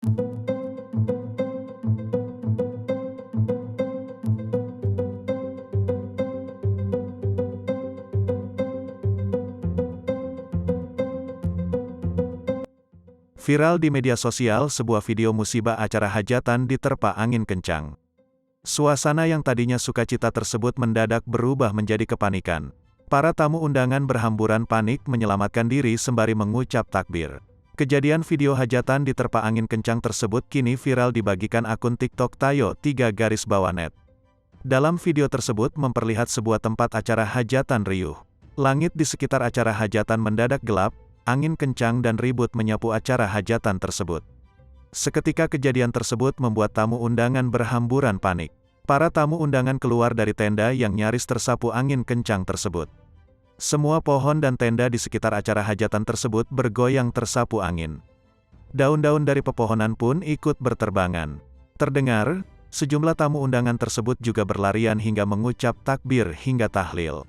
Viral di media sosial sebuah video musibah acara hajatan diterpa angin kencang. Suasana yang tadinya sukacita tersebut mendadak berubah menjadi kepanikan. Para tamu undangan berhamburan panik menyelamatkan diri sembari mengucap takbir. Kejadian video hajatan diterpa angin kencang tersebut kini viral dibagikan akun TikTok Tayo_net. Dalam video tersebut memperlihat sebuah tempat acara hajatan riuh. Langit di sekitar acara hajatan mendadak gelap, angin kencang dan ribut menyapu acara hajatan tersebut. Seketika kejadian tersebut membuat tamu undangan berhamburan panik. Para tamu undangan keluar dari tenda yang nyaris tersapu angin kencang tersebut. Semua pohon dan tenda di sekitar acara hajatan tersebut bergoyang tersapu angin. Daun-daun dari pepohonan pun ikut berterbangan. Terdengar, sejumlah tamu undangan tersebut juga berlarian hingga mengucap takbir hingga tahlil.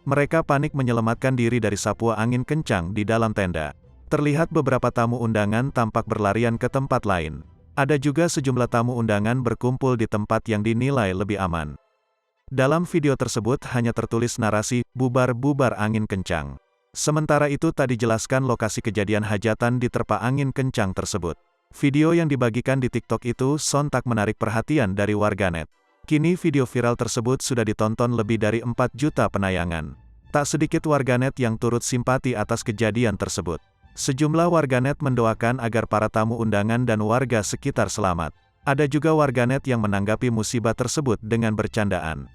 Mereka panik menyelamatkan diri dari sapuan angin kencang di dalam tenda. Terlihat beberapa tamu undangan tampak berlarian ke tempat lain. Ada juga sejumlah tamu undangan berkumpul di tempat yang dinilai lebih aman. Dalam video tersebut hanya tertulis narasi, "Bubar-bubar angin kencang". Sementara itu tak dijelaskan lokasi kejadian hajatan diterpa angin kencang tersebut. Video yang dibagikan di TikTok itu sontak menarik perhatian dari warganet. Kini video viral tersebut sudah ditonton lebih dari 4 juta penayangan. Tak sedikit warganet yang turut simpati atas kejadian tersebut. Sejumlah warganet mendoakan agar para tamu undangan dan warga sekitar selamat. Ada juga warganet yang menanggapi musibah tersebut dengan bercandaan.